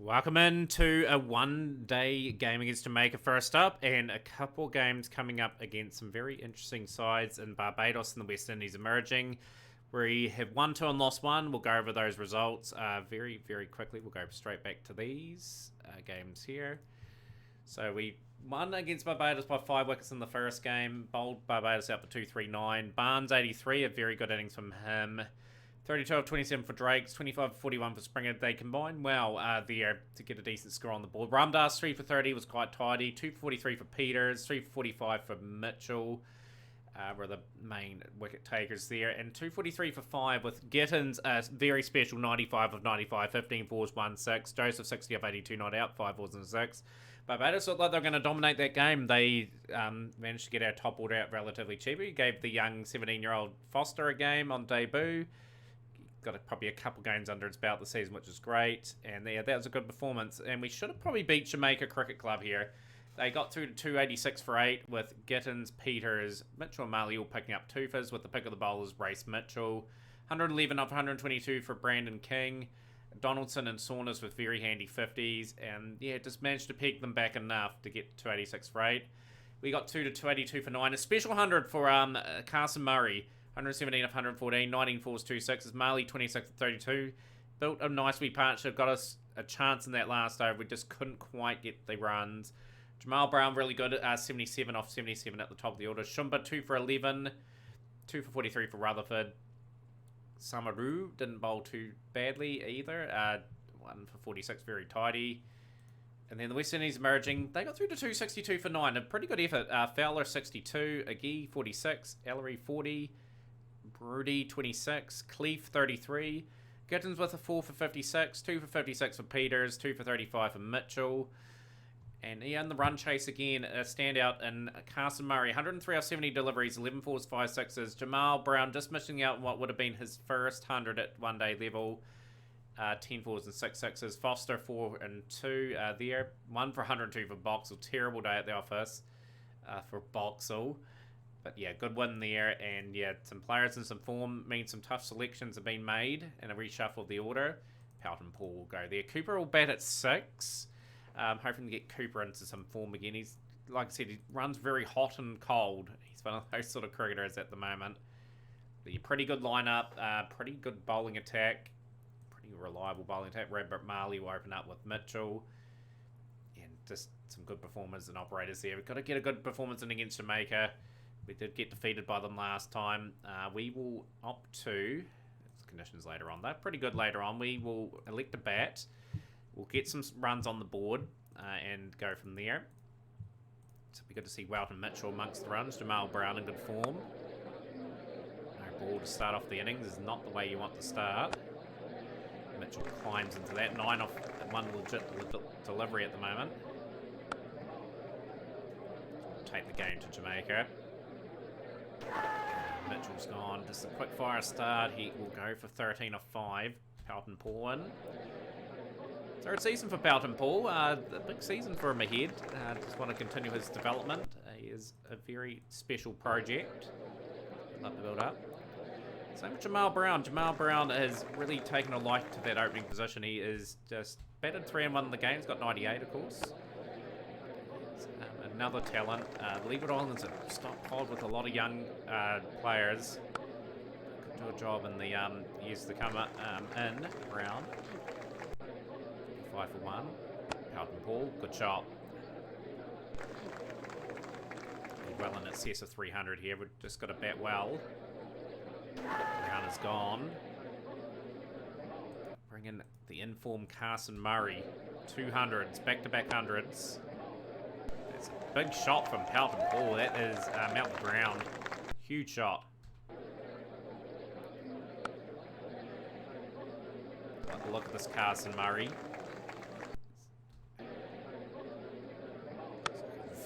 Welcome into a one-day game against Jamaica first up, and a couple games coming up against some very interesting sides in Barbados and the West Indies emerging. We have won two and lost one. We'll go over those results very, very quickly. We'll go straight back to these games here. So we won against Barbados by 5 wickets in the first game. Bowled Barbados out for 239. Barnes 83, a very good innings from him. 32 of 27 for Drakes, 25 of 41 for Springer. They combined well there to get a decent score on the board. Ramdas 3 for 30 was quite tidy. 2 for 43 for Peters, 3 for 45 for Mitchell. Were the main wicket takers there. And 243 for 5 with Gittins, a very special 95 of 95, 15 fours, 1 6. Joseph 60 of 82 not out, 5 fours and 6. Barbados looked like they were going to dominate that game. They managed to get our top order out relatively cheaply. Gave the young 17-year-old Foster a game on debut. Got probably a couple games under its belt this season, which is great. And yeah, that was a good performance. And we should have probably beat Jamaica Cricket Club here. They got through to 286 for 8 with Gittins, Peters, Mitchell and Marley all picking up twofers with the pick of the bowlers, Race Mitchell. 111 of 122 for Brandon King. Donaldson and Saunders with very handy 50s. And yeah, just managed to peg them back enough to get 286 for 8. We got 282 for 9. A special 100 for Carson Murray. 117 of 114, 19 fours, 2 sixes. Marley 26 of 32. Built a nice wee partnership, got us a chance in that last over. We just couldn't quite get the runs. Jamal Brown really good at 77 off 77 at the top of the order. Shumba 2 for 11, 2 for 43 for Rutherford. Samaru didn't bowl too badly either. 1 for 46, very tidy. And then the West Indies emerging, they got through to 262 for 9. A pretty good effort. Fowler 62, Agee 46, Ellery 40. Brody 26, Cleef 33, Gittins with a 4 for 56, 2 for 56 for Peters, 2 for 35 for Mitchell. And he on the run chase again, a standout in Carson Murray, 103 out of 70 deliveries, 11 fours, 5 sixes. Jamal Brown just missing out on what would have been his first 100 at one day level, 10 fours and 6 sixes. Foster 4 and 2 there, 1 for 102 for Boxall. Terrible day at the office for Boxall. But yeah, good win there, and yeah, some players in some form means some tough selections have been made and a reshuffle of the order. Pelton Paul will go there. Cooper will bat at 6. Hoping to get Cooper into some form again. He's, like I said, he runs very hot and cold. He's one of those sort of cricketers at the moment. But yeah, pretty good lineup, pretty good bowling attack, pretty reliable bowling attack. Robert Marley will open up with Mitchell. And just some good performers and operators there. We've got to get a good performance in against Jamaica. We did get defeated by them last time. We will opt to, conditions later on, they're pretty good later on. We will elect a bat. We'll get some runs on the board and go from there. So it'll be good to see Welton Mitchell amongst the runs. Jamal Brown in good form. No ball to start off the innings is not the way you want to start. Mitchell climbs into that. 9 off 1 legit delivery at the moment. We'll take the game to Jamaica. Mitchell's gone. Just a quick fire start. He will go for 13 of 5. Pelton Paul in. Third season for Pelton Paul. A big season for him ahead. Just want to continue his development. He is a very special project. Love to build up. Same with Jamal Brown. Jamal Brown has really taken a life to that opening position. He is just batted 3 and 1 in the game. He's got 98, of course. Another talent. Leeward Islands are stockpiled with a lot of young players. Could do a job in the years to come in. Brown. 5 for 1. Pelton Paul. Good shot. Well in excess of 300 here. We've just got to bat well. Brown is gone. Bring in the informed Carson Murray. 200s. Back-to-back hundreds. It's a big shot from Pelton Paul. That is out the ground. Huge shot. Look at this Carson Murray.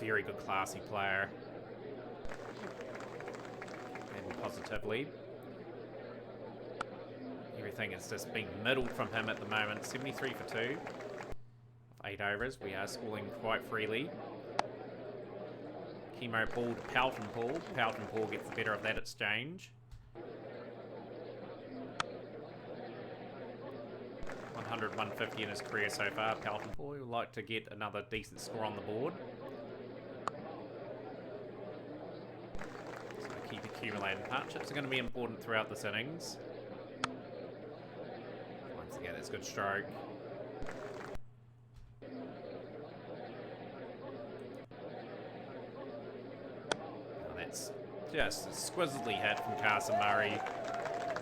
Very good, classy player. And positively. Everything is just being middled from him at the moment. 73 for 2. 8 overs. We are scoring quite freely. Chemo ball to Pelton Paul. Pelton Paul gets the better of that exchange. 100, 150 in his career so far. Pelton Boy would like to get another decent score on the board. So keep accumulating. Partnerships are going to be important throughout this innings. Once again, that's a good stroke. Oh, that's just exquisitely hit from Carson Murray.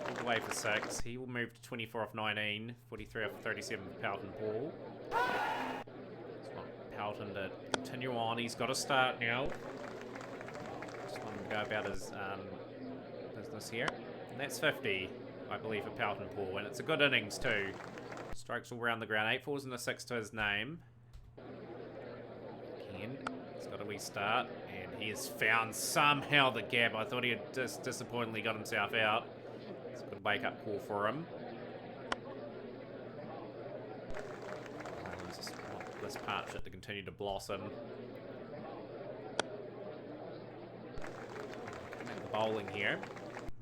All the way for 6. He will move to 24 off 19. 43 off 37 for Pelton Paul. Just want Pelton to continue on. He's got to start now. Just want him to go about his business here. And that's 50, I believe, for Pelton Paul. And it's a good innings too. Strokes all around the ground. 8 fours and a 6 to his name. Again, he's got a wee start. And he has found somehow the gap. I thought he had just disappointingly got himself out. It's a good wake-up call for him. Just want this partnership to continue to blossom. The bowling here.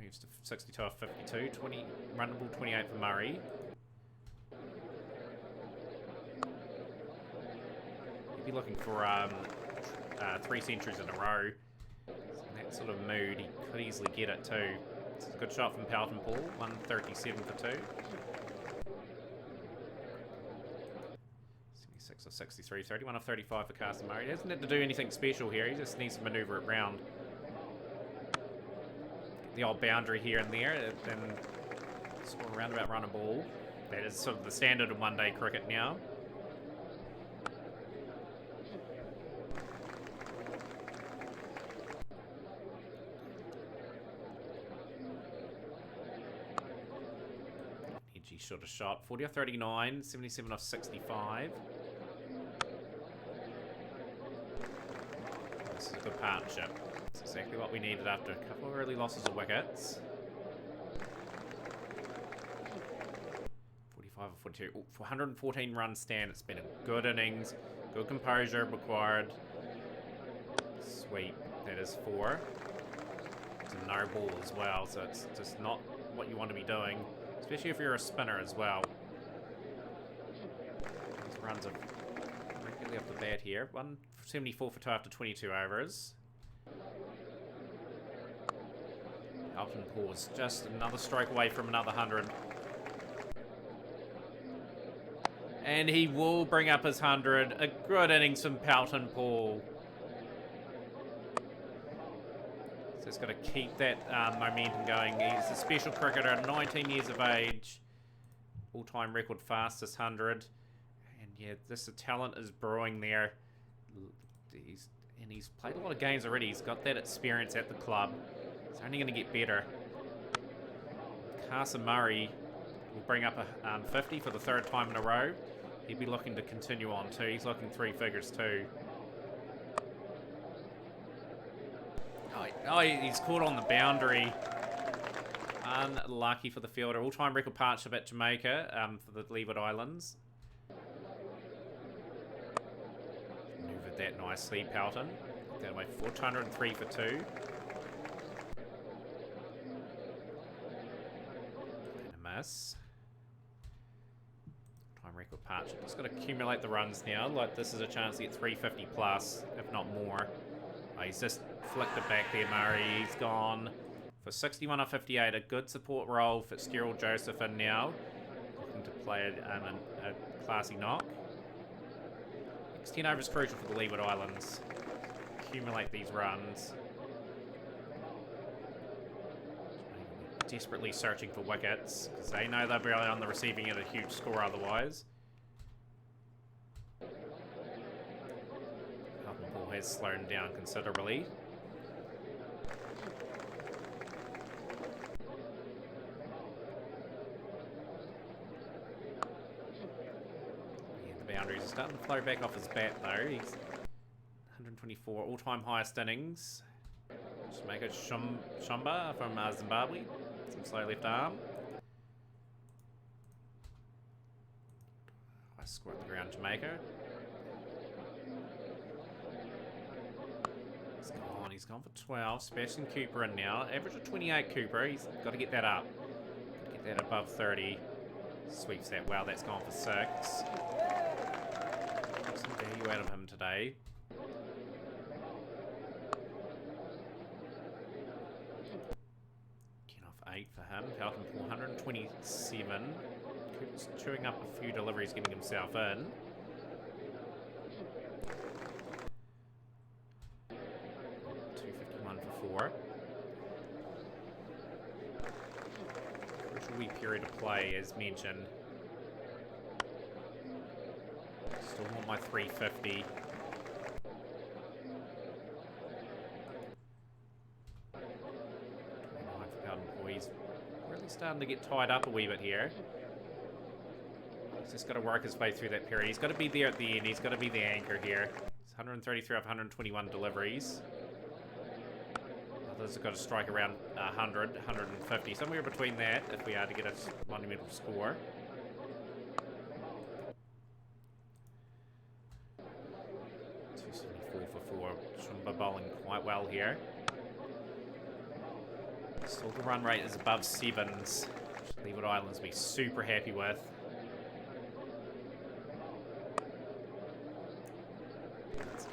Moves to 62 off 52. 20, runnable 28 for Murray. He'd be looking for 3 centuries in a row. So in that sort of mood, he could easily get it too. It's a good shot from Pelton Paul, 137 for 2. 76 of 63, 31 of 35 for Carson Murray. He doesn't have to do anything special here, he just needs to manoeuvre it round. Get the old boundary here and there, then score a roundabout run a ball. That is sort of the standard of one-day cricket now. Short a shot. 40 off 39, 77 off 65. This is a good partnership. It's exactly what we needed after a couple of early losses of wickets. 45 off 42. Ooh, 114 run stand. It's been a good innings. Good composure required. Sweep. That is 4. It's a no ball as well, so it's just not what you want to be doing. Especially if you're a spinner as well. These runs are regularly off the bat here. 174 for 2 after 22 overs. Pelton Paul is just another stroke away from another 100. And he will bring up his 100. A good innings from Pelton Paul. He's got to keep that momentum going. He's a special cricketer, 19 years of age. All-time record fastest 100. And yeah, the talent is brewing there. He's played a lot of games already. He's got that experience at the club. It's only going to get better. Carson Murray will bring up a 50 for the 3rd time in a row. He'd be looking to continue on too. He's looking 3 figures too. Oh, he's caught on the boundary. Unlucky for the fielder. All-time record partnership at Jamaica for the Leeward Islands. Maneuvered that nicely, Pelton. That away 403 for 2. And a miss. All-time record partnership. Just got to accumulate the runs now. Like, this is a chance to get 350 plus, if not more. Oh, he's just flicked it back there, Murray. He's gone for 61 off 58. A good support role. Fitzgerald Joseph in now. Looking to play a classy knock. Next 10 overs crucial for the Leeward Islands. Accumulate these runs. Desperately searching for wickets because they know they'll be on the receiving end of a huge score otherwise. Has slowed down considerably. Yeah, the boundaries are starting to flow back off his bat though. He's 124 all-time highest innings. Just make it Shamba from Zimbabwe. Some slow left arm. I score at the ground, Jamaica. He's gone for 12. Sebastian Cooper in now. Average of 28 Cooper. He's got to get that up. Get that above 30. Sweeps that well. That's gone for 6. Some value out of him today. Get off 8 for him. Falcon 427. Cooper's chewing up a few deliveries, getting himself in. Period of play, as mentioned. Still want my 350. He's really starting to get tied up a wee bit here. He's just got to work his way through that period. He's got to be there at the end. He's got to be the anchor here. It's 133 of 121 deliveries. Others have got to strike around 100, 150, somewhere between that if we are to get a monumental score. $274 for 4. Shumba bowling quite well here. Still the run rate is above 7s, which Leeward Islands will be super happy with.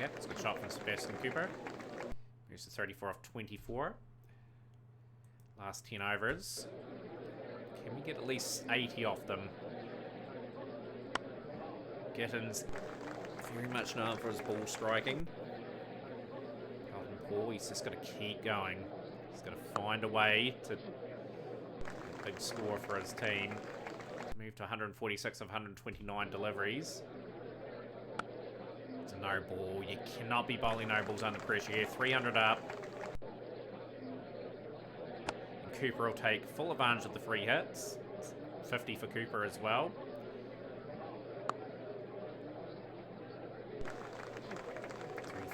That's a good shot from Sebastian Cooper. Here's the 34 off 24. Last 10 overs. Can we get at least 80 off them? Gittins very much known for his ball striking. Carlton Paul, he's just got to keep going. He's got to find a way to get a big score for his team. Move to 146 of 129 deliveries. It's a no ball. You cannot be bowling no balls under pressure here. 300 up. And Cooper will take full advantage of the free hits. 50 for Cooper as well.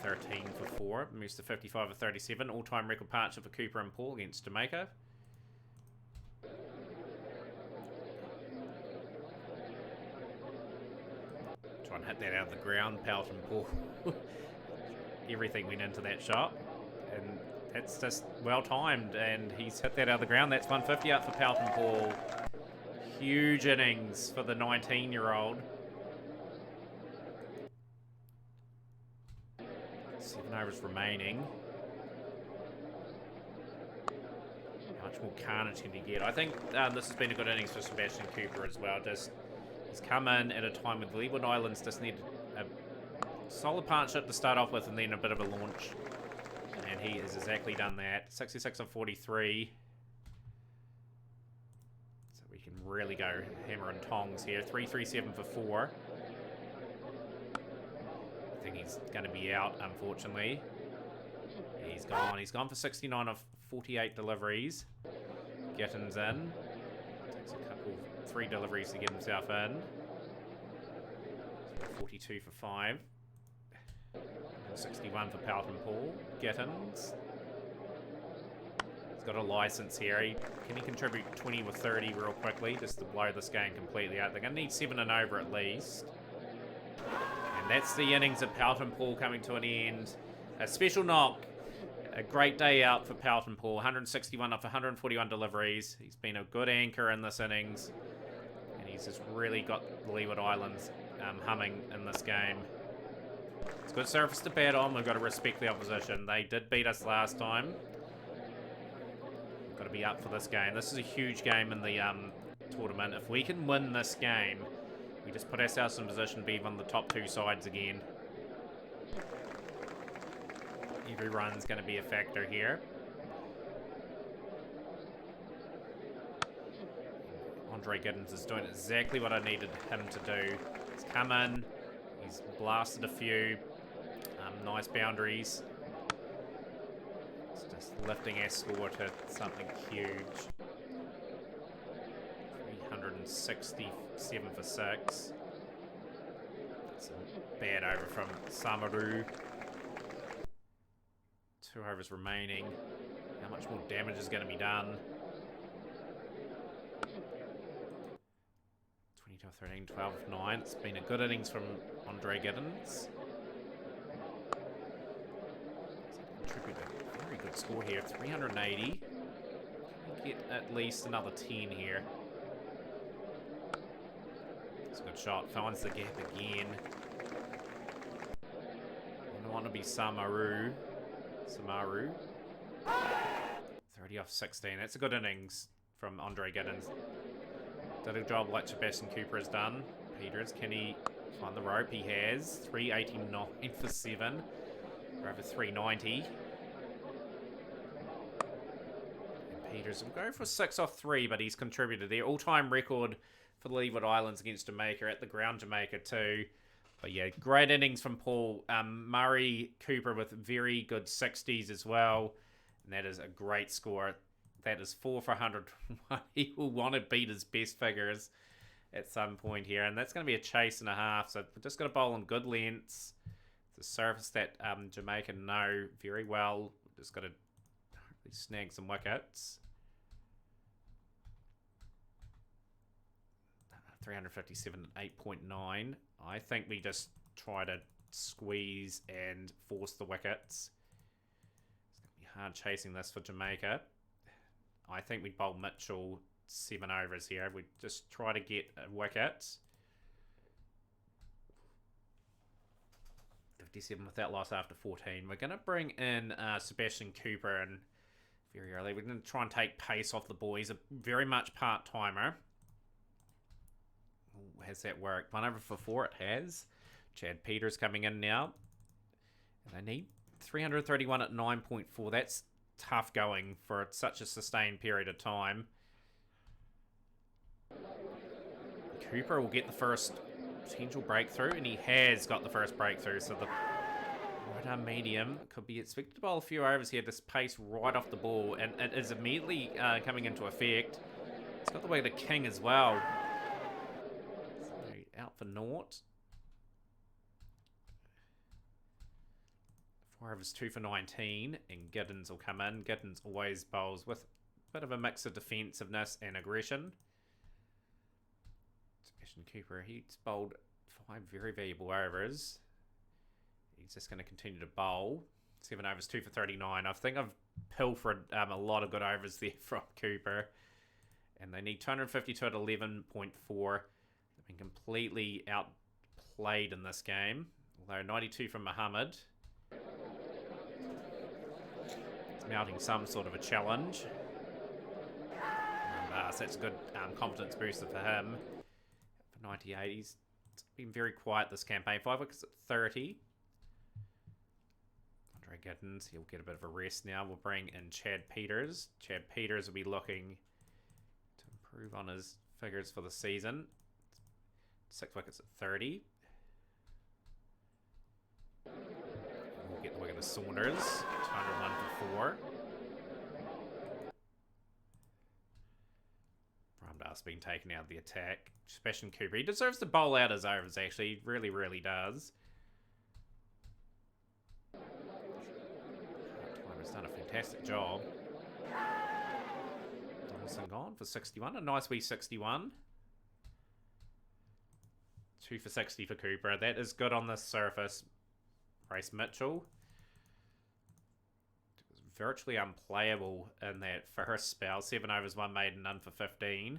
$313 for 4. Moves to 55 of 37. All-time record partnership for Cooper and Paul against Jamaica. Try and hit that out of the ground. Pelton Paul. Everything went into that shot. And that's just well timed. And he's hit that out of the ground. That's 150 up for Pelton Paul. Huge innings for the 19-year-old. 7 overs remaining. How much more carnage can he get? I think this has been a good innings for Sebastian Cooper as well. Just he's come in at a time when the Leeward Islands just need a solid partnership to start off with and then a bit of a launch. And he has exactly done that. 66 of 43. So we can really go hammer and tongs here. 337 for 4. I think he's going to be out, unfortunately. He's gone. He's gone for 69 of 48 deliveries. Gittins in. Takes a couple, 3 deliveries to get himself in. 42 for 5. 61 for Pelton Paul. Gittins. He's got a license here. Can he contribute 20 or 30 real quickly just to blow this game completely out? They're going to need 7 and over at least. And that's the innings of Pelton Paul coming to an end. A special knock. A great day out for Pelton Paul. 161 off 141 deliveries. He's been a good anchor in this innings. And he's just really got the Leeward Islands humming in this game. It's a good surface to bat on. We've got to respect the opposition. They did beat us last time. We've got to be up for this game. This is a huge game in the tournament. If we can win this game, we just put ourselves in position to be on the top 2 sides again. Every run's going to be a factor here. Andre Giddens is doing exactly what I needed him to do. He's come in. He's blasted a few nice boundaries. It's just lifting our score to something huge. 367 for 6. That's a bad over from Samaru. 2 overs remaining. How much more damage is going to be done? 22 of 13, 12 of 9. It's been a good innings from Andre Giddens. Contributed a very good score here. 380. Can we get at least another 10 here? good shot. Finds the gap again. I want to be Samaru. 30 off 16. That's a good innings from Andre Giddens. Did a job like Sebastian Cooper has done. Peters, can he find the rope? He has. 389 for 7. We're over 390. And Peters will go for 6 off 3, but he's contributed. Their all-time record for the Leeward Islands against Jamaica at the ground Jamaica too. But yeah, great innings from Paul. Murray Cooper with very good 60s as well. And that is a great score. That is 4 for 100. He will want to beat his best figures at some point here. And that's going to be a chase and a half. So we're just going to bowl on good lengths. It's a surface that Jamaica know very well. Just got to snag some wickets. 357 at 8.9. I think we just try to squeeze and force the wickets. It's going to be hard chasing this for Jamaica. I think we bowl Mitchell 7 overs here. We just try to get a wicket. 57 without loss after 14. We're going to bring in Sebastian Cooper and very early. We're going to try and take pace off the boys. A very much part-timer. Has that worked? 1 over for 4, it has. Chad Peters coming in now. And they need 331 at 9.4. That's tough going for such a sustained period of time. Cooper will get the first potential breakthrough, and he has got the first breakthrough. So the right arm medium could be expected to bowl a few overs here. This pace right off the ball, and it is immediately coming into effect. It's got the way to King as well. Out for naught. 4 overs, 2 for 19, and Giddens will come in. Giddens always bowls with a bit of a mix of defensiveness and aggression. Sebastian Cooper, he's bowled 5 very valuable overs. He's just going to continue to bowl. 7 overs, 2 for 39. I think I've pilfered a lot of good overs there from Cooper. And they need 252 at 11.4. Been completely outplayed in this game. Although 92 from Muhammad. It's mounting some sort of a challenge. And, so that's a good confidence booster for him. For 98, he's been very quiet this campaign. 5 wickets at 30. Andre Giddens, he'll get a bit of a rest now. We'll bring in Chad Peters. Chad Peters will be looking to improve on his figures for the season. 6 wickets at 30. We'll get the wicket of Saunders. 201 for 4. Ramdas being taken out of the attack. Sebastian Cooper. He deserves to bowl out his overs, actually. He really, really does. Timer's done a fantastic job. Donaldson gone for 61. A nice wee 61. 2 for 60 for Cooper. That is good on this surface. Race Mitchell. It was virtually unplayable in that first spell. 7 overs, 1 maiden, none for 15.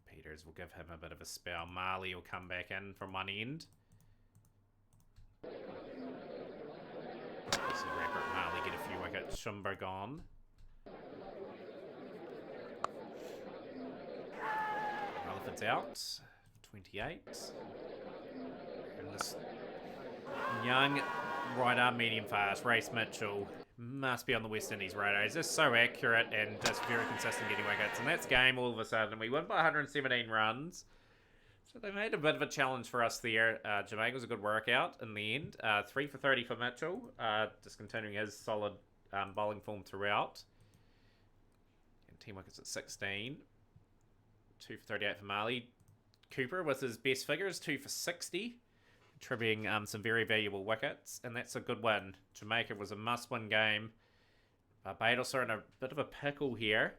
Peters will give him a bit of a spell. Marley will come back in from one end. So Rapper Marley get a few wickets. Shumber gone. Elephant's out. 28. And this young right arm medium fast, Race Mitchell, must be on the West Indies radar. He's just so accurate and just very consistent getting wickets. And that's game all of a sudden. We win by 117 runs. So they made a bit of a challenge for us there. Jamaica was a good workout in the end. 3 for 30 for Mitchell. Just continuing his solid bowling form throughout. And 10 wickets at 16. 2 for 38 for Marley. Cooper with his best figures, 2 for 60. Contributing some very valuable wickets. And that's a good win. Jamaica was a must-win game. Barbados are in a bit of a pickle here.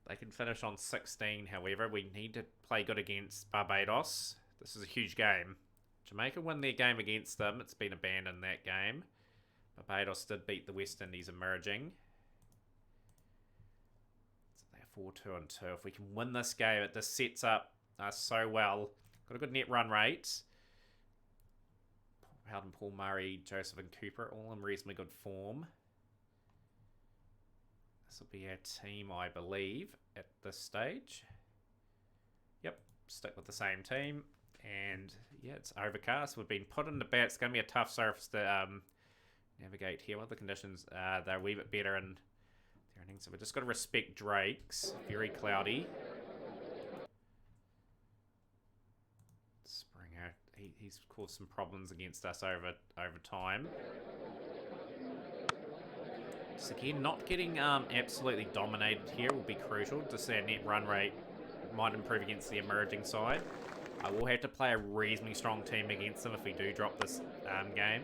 They can finish on 16, however. We need to play good against Barbados. This is a huge game. Jamaica win their game against them. It's been abandoned, that game. Barbados did beat the West Indies emerging. So they're 4-2-2. If we can win this game, it just sets up us so well. Got a good net run rate. Howden, Paul Murray, Joseph and Cooper, all in reasonably good form. This will be our team, I believe, at this stage. Yep, stick with the same team. And yeah, it's overcast. We've been put into bat. It's going to be a tough surface to navigate here. What are the conditions? They're a wee bit better in their innings. So we've just got to respect Drake's. Very cloudy. Springer, he's caused some problems against us over time. So again, not getting absolutely dominated here will be crucial. Just our net run rate might improve against the emerging side. I will have to play a reasonably strong team against them if we do drop this game.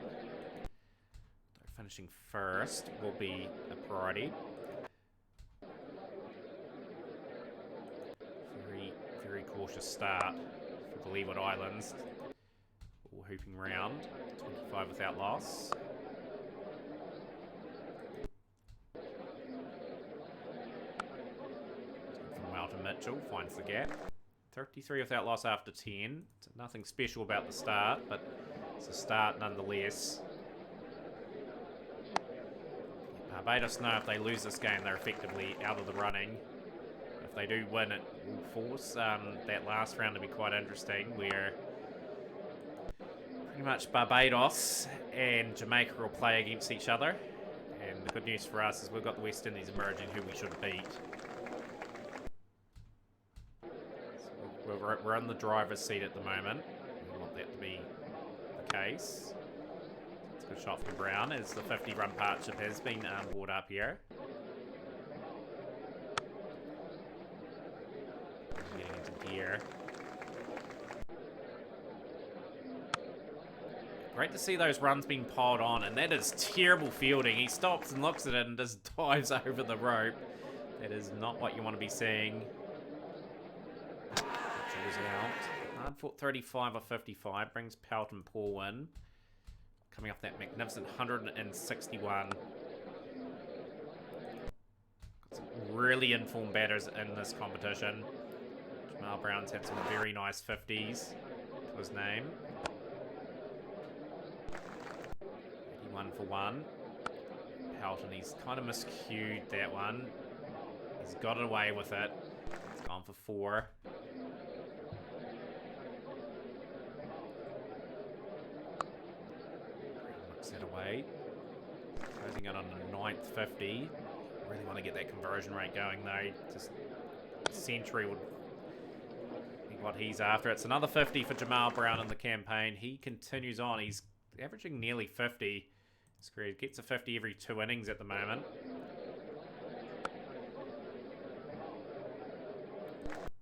Finishing first will be a priority. Very cautious start for the Leeward Islands. All hooping round. 25 without loss. From Walter Mitchell finds the gap. 33 without loss after 10. So nothing special about the start, but it's a start nonetheless. Barbados know if they lose this game, they're effectively out of the running. If they do win, it will force that last round to be quite interesting, where pretty much Barbados and Jamaica will play against each other. And the good news for us is we've got the West Indies emerging, who we should beat. We're in the driver's seat at the moment. We want that to be the case. It's a good shot from Brown as the 50-run partnership has been brought up here. Getting into gear. Great to see those runs being piled on, and that is terrible fielding. He stops and looks at it and just dives over the rope. That is not what you want to be seeing. Out. Hard fought 35 or 55 brings Pelt and Paul in. Coming off that magnificent 161. Got some really informed batters in this competition. Jamal Brown's had some very nice 50s to his name. 81 for 1. Pelton, he's kind of miscued that one. He's got it away with it. He's gone for 4. That away. Closing out on the 9th 50. Really want to get that conversion rate going though. Just a century would be what he's after. It's another 50 for Jamal Brown in the campaign. He continues on. He's averaging nearly 50. He gets a 50 every 2 innings at the moment.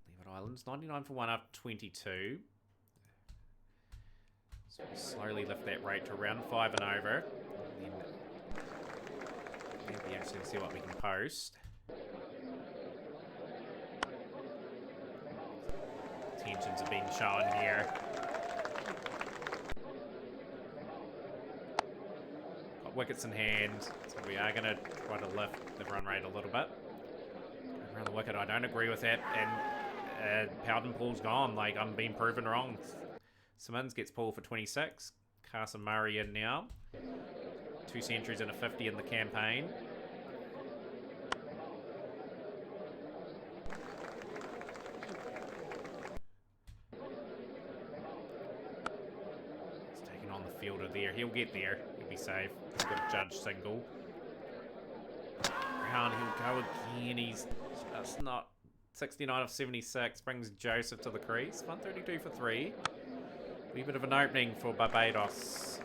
Leeward Islands 99 for 1 after 22. So we'll slowly lift that rate to around 5 and over. And then we'll be actually see what we can post. Tensions are being shown here. Got wickets in hand, so we are going to try to lift the run rate a little bit. Around the wicket, I don't agree with that. And Powden Paul's gone. Like, I'm being proven wrong. Simmons gets pulled for 26. Carson Murray in now. 2 centuries and a 50 in the campaign. He's taking on the fielder there. He'll get there. He'll be safe. He's got a judge single. Brown, he'll go again. He's just not. 69 of 76 brings Joseph to the crease. 132 for 3. A wee bit of an opening for Barbados.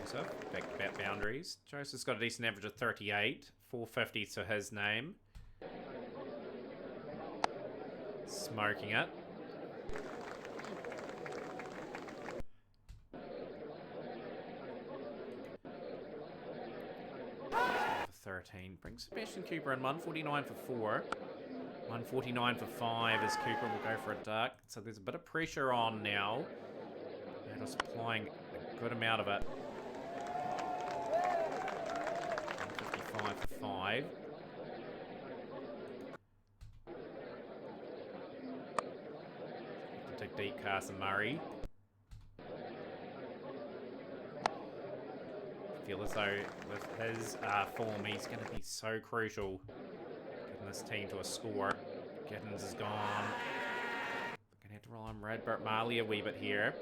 Joseph, back-to-back boundaries. Joseph's got a decent average of 38. 450 to his name. Smoking it. 13 brings Sebastian Cooper in. 149 for 4. 149 for 5 as Cooper will go for a duck. So there's a bit of pressure on now. Barbados applying a good amount of it. 55 for 5. Take deep Carson Murray. Feel as though with his form, he's going to be so crucial getting this team to a score. Gittins is gone. Going to have to rely on Radbert Marley a wee bit here.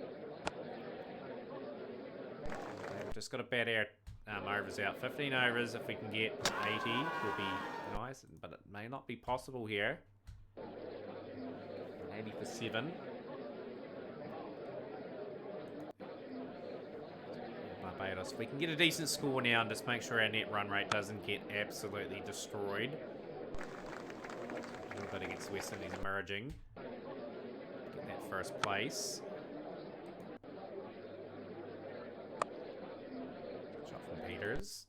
We've just got a bad air overs out. 15 overs, if we can get 80, will be nice, but it may not be possible here. 80 for 7. Barbados. If we can get a decent score now and just make sure our net run rate doesn't get absolutely destroyed. A little bit against West Indies emerging. Get that first place. Shot from Peters.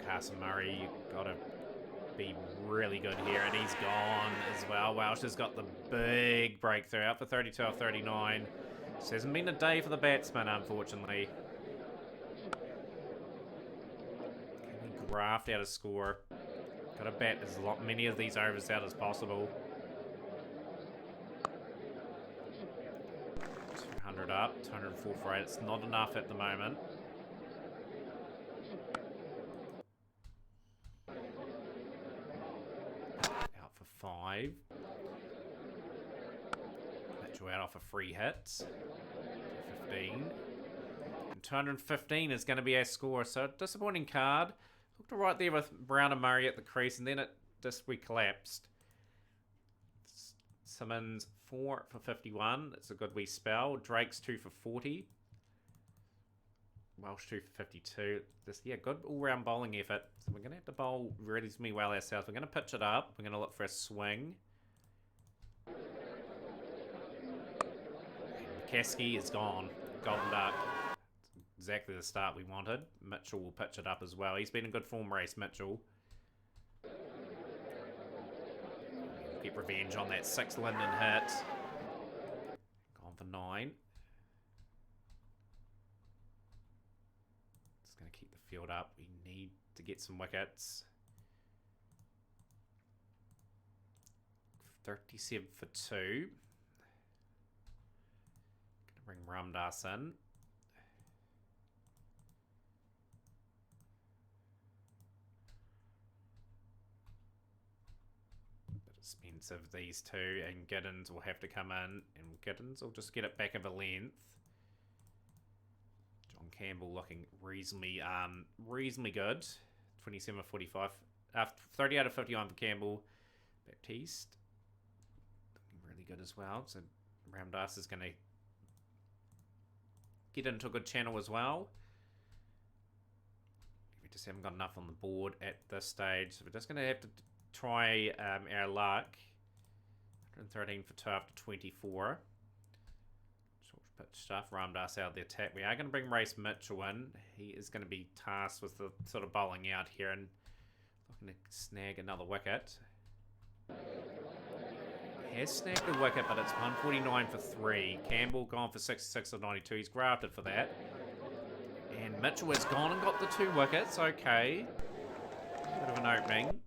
Carson Murray, you've got to be really good here, and he's gone as well. Welsh has got the big breakthrough, out for 32 off 39. This hasn't been a day for the batsman, unfortunately. Can we graft out a score? Got to bat as many of these overs out as possible. 200 up, 204 for 8. It's not enough at the moment. Out for 5. Mitchell out off a free hit. 15. And 215 is going to be our score. So disappointing card. Looked right there with Brown and Murray at the crease, and then we collapsed. Simmons 4 for 51. That's a good wee spell. Drake's 2 for 40. Welsh 2 for 52. Good all-round bowling effort. So we're going to have to bowl reasonably well ourselves. We're going to pitch it up. We're going to look for a swing. McCaskey is gone. Golden Duck. Exactly the start we wanted. Mitchell will pitch it up as well. He's been in good form race, Mitchell. Get revenge on that 6 Linden hit. Gone for 9. Just going to keep the field up. We need to get some wickets. 37 for 2. Going to bring Ramdas in. Expensive, these two, and Giddens will have to come in, and Giddens will just get it back of a length. John Campbell looking reasonably good. 27 of 45, 30 out of 51 for Campbell. Baptiste looking really good as well. So Ramdas is going to get into a good channel as well. We just haven't got enough on the board at this stage, so we're just going to have to try our luck. 113 for 2 after 24. Short pitch stuff. Ramdas out of the attack. We are going to bring Race Mitchell in. He is going to be tasked with the sort of bowling out here and looking to snag another wicket. He has snagged a wicket, but it's 149 for 3. Campbell gone for 66 of 92. He's grafted for that. And Mitchell has gone and got the 2 wickets. Okay. Bit of an opening.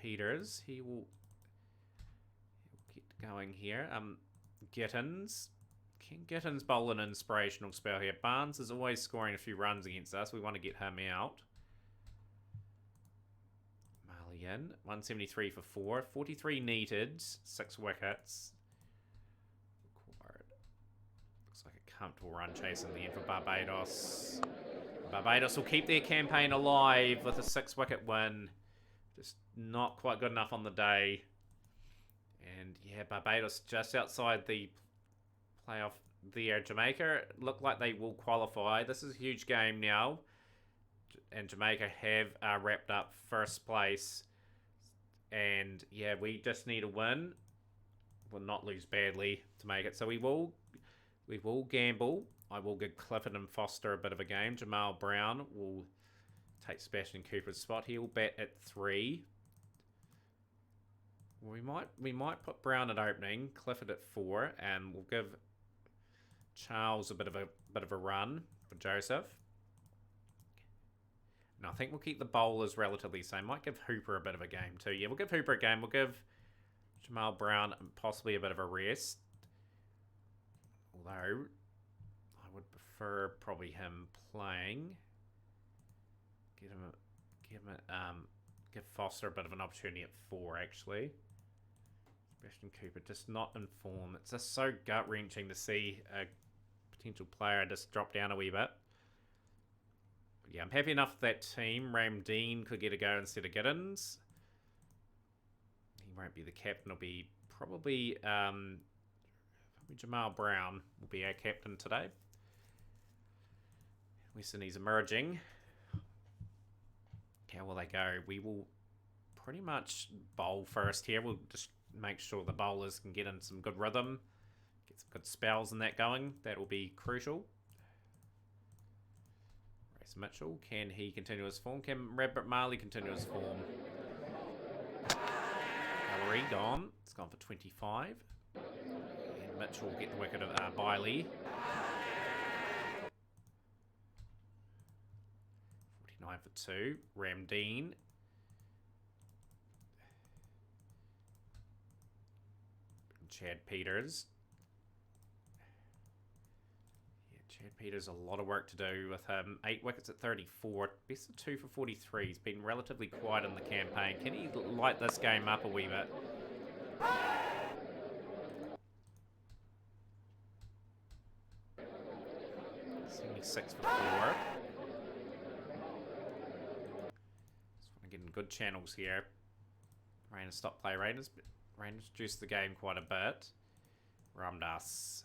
Peters, he will get going here. Gittins. Can Gittins bowl an inspirational spell here? Barnes is always scoring a few runs against us. We want to get him out. Marley in. 173 for 4. 43 needed. 6 wickets. Required. Looks like a comfortable run chase in the end for Barbados. Barbados will keep their campaign alive with a 6-wicket win. Just not quite good enough on the day. And yeah, Barbados just outside the playoff there. Jamaica look like they will qualify. This is a huge game now. And Jamaica have wrapped up first place. And yeah, we just need a win. We'll not lose badly to make it. So we will gamble. I will give Clifford and Foster a bit of a game. Jamal Brown will take Sebastian Cooper's spot. He'll bat at 3. We might put Brown at opening, Clifford at 4, and we'll give Charles a bit of a run for Joseph. And I think we'll keep the bowlers relatively the same. Might give Hooper a bit of a game too. Yeah, we'll give Hooper a game. We'll give Jamal Brown possibly a bit of a rest. Although I would prefer probably him playing. Give Foster a bit of an opportunity at 4 actually. Sebastian Cooper just not in form. It's just so gut-wrenching to see a potential player just drop down a wee bit. But yeah, I'm happy enough with that team. Ramdean could get a go instead of Giddens. He won't be the captain. It'll be probably Jamal Brown will be our captain today. West Indies emerging. How will they go? We will pretty much bowl first here. We'll just make sure the bowlers can get in some good rhythm, get some good spells and that going. That will be crucial. Race Mitchell, can he continue his form? Can Rabbit Marley continue his form? Ellery gone. It's gone for 25. And Mitchell will get the wicket of Biley. 49 for 2. Ramdean. Chad Peters. Yeah, Chad Peters, a lot of work to do with him. 8 wickets at 34. Best of 2 for 43. He's been relatively quiet in the campaign. Can he light this game up a wee bit? $76 for 4. Just want to get in good channels here. Rain stop play Raiders. Rain reduced the game quite a bit. Ramdas.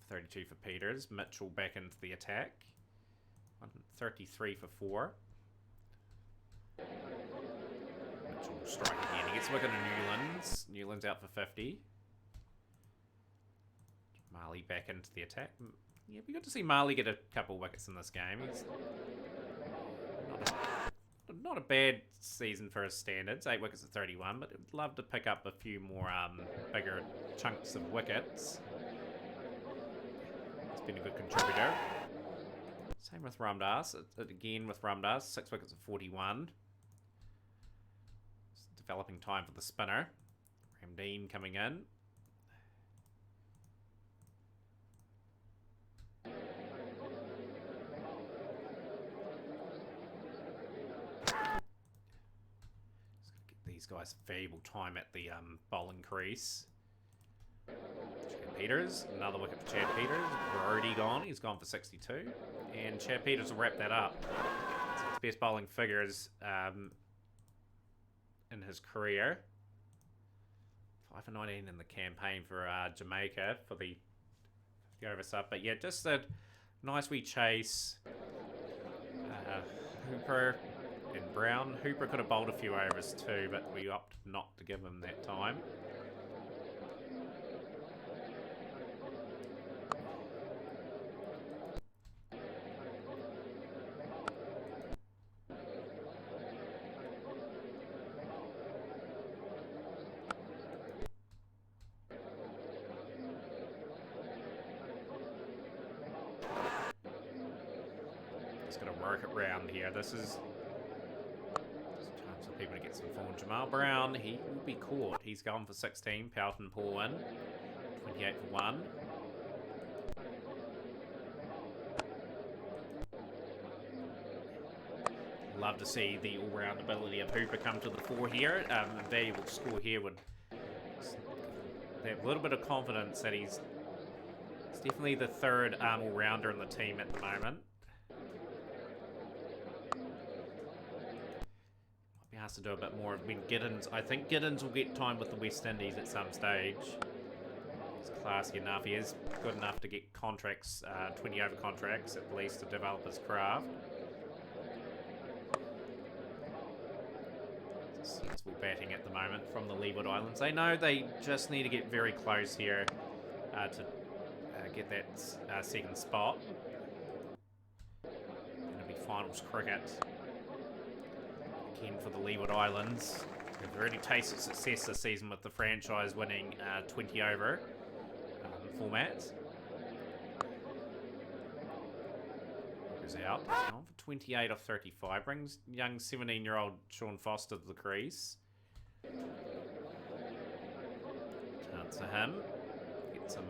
132 for Peters. Mitchell back into the attack. 133 for 4. Mitchell will strike again. He gets a wicket to Newlands. Newlands out for 50. Marley back into the attack. Yeah, it'd be good to see Marley get a couple of wickets in this game. He's not a bad season for his standards. 8 wickets at 31, but I'd love to pick up a few more bigger chunks of wickets. He's been a good contributor. Same with Ramdas. Again with Ramdas, 6 wickets at 41. It's developing time for the spinner. Ramdean coming in. These guys valuable time at the bowling crease. Chad Peters, another wicket for Chad Peters. Brody gone, he's gone for 62. And Chad Peters will wrap that up. It's his best bowling figures in his career. 5 for 19 in the campaign for Jamaica for the over sub. But yeah, just a nice wee chase. Hooper and Brown. Hooper could have bowled a few overs too, but we opted not to give him that time. Just going to work it round here. This is time for people to get some form. Jamal Brown, he will be caught. He's gone for 16. Pelton Paul in. 28 for 1. Love to see the all-round ability of Hooper come to the fore here. A valuable score here would have a little bit of confidence that he's definitely the third all-rounder in the team at the moment. Might be asked to do a bit more. I mean, I think Giddens will get time with the West Indies at some stage. He's classy enough. He is good enough to get contracts, 20 over contracts at least, to develop his craft. Sensible batting at the moment from the Leeward Islands. They know they just need to get very close here to get that second spot. Going to be finals cricket. Again for the Leeward Islands. They've already tasted success this season with the franchise winning 20 over format. Goes out. He's gone for 28 off 35. Brings young 17-year-old Sean Foster to the crease. Chance for him. Get some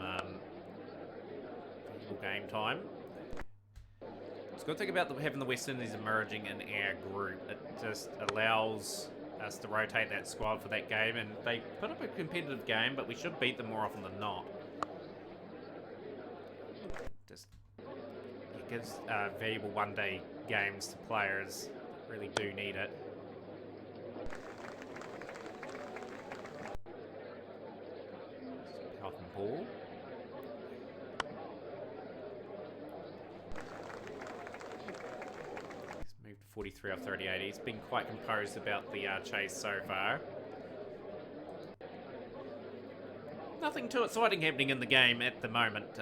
game time. It's a good thing about having the West Indies emerging in our group. It just allows us to rotate that squad for that game, and they put up a competitive game, but we should beat them more often than not. Just it gives valuable one-day games to players that really do need it. Pelton Ball. He's moved to 43 off 38. He's been quite composed about the chase so far. Nothing too exciting happening in the game at the moment.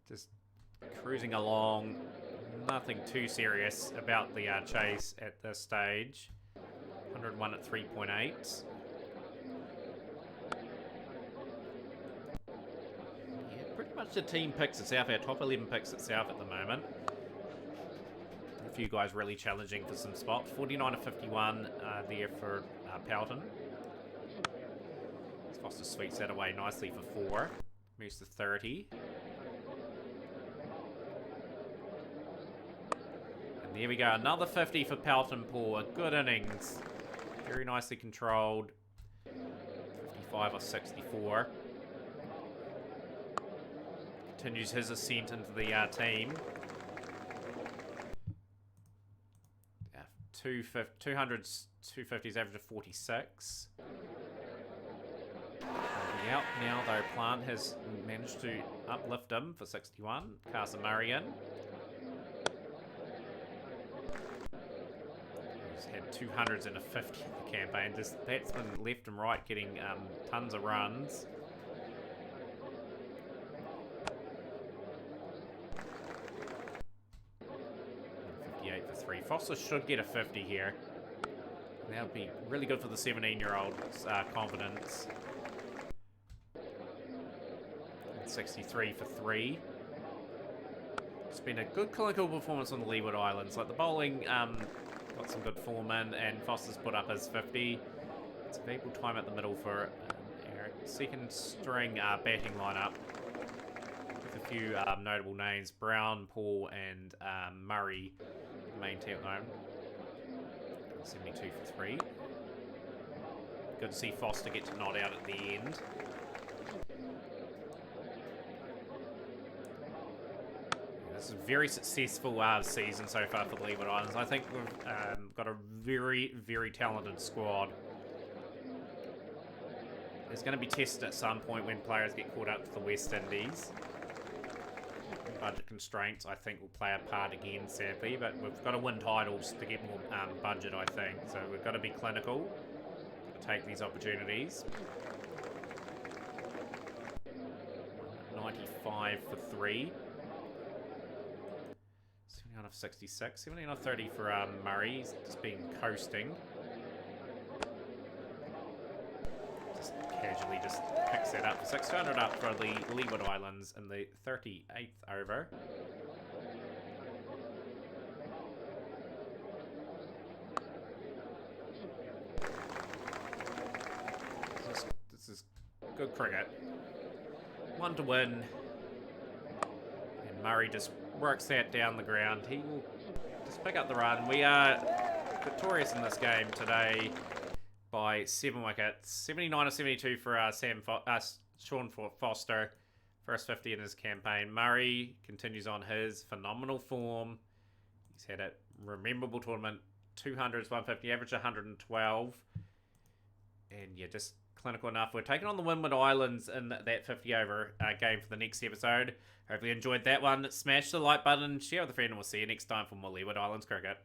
Just cruising along. Nothing too serious about the chase at this stage. 101 at 3.8. Yeah, pretty much the team picks itself. Our top 11 picks itself at the moment. A few guys really challenging for some spots. 49 of 51 there for Pelton. Foster sweeps that away nicely for 4. Moves to 30. And there we go. Another 50 for Pelton Paul. A good innings. Very nicely controlled. 55 or 64. Continues his ascent into the team. 200s, 250s, average of 46. Out now though, Plant has managed to uplift him for 61. Carson Murray in. He's had 200s and a 50 in the campaign. Just batsmen left and right getting tons of runs. For 3. Foster should get a 50 here. That would be really good for the 17-year-old's confidence. 63 for 3. It's been a good clinical performance on the Leeward Islands. Like the bowling got some good form in, and Foster's put up his 50. It's a valuable time at the middle for our second string batting lineup. With a few notable names: Brown, Paul, and Murray, the main team at the moment. 72 for 3. Good to see Foster get to nod out at the end. This is a very successful season so far for the Leeward Islands. I think we've got a very, very talented squad. It's going to be tested at some point when players get caught up to the West Indies. Budget constraints, I think, will play a part again, sadly, but we've got to win titles to get more budget, I think. So we've got to be clinical, to take these opportunities. 95 for 3. 79 of 66. 17 of 30 for Murray. He's just been coasting. Just casually just picks that up. 600 up for the Leeward Islands in the 38th over. This is good cricket. 1 to win. And Murray just works that down the ground. He will just pick up the run. We are victorious in this game today by 7 wickets. 79 of 72 for Sean Foster. First 50 in his campaign. Murray continues on his phenomenal form. He's had a rememberable tournament. 200s, 150, average 112. And yeah, just clinical enough. We're taking on the Leeward Islands in that 50 over game for the next episode. Hopefully you enjoyed that one. Smash the like button, share with a friend, and we'll see you next time for more Leeward Islands cricket.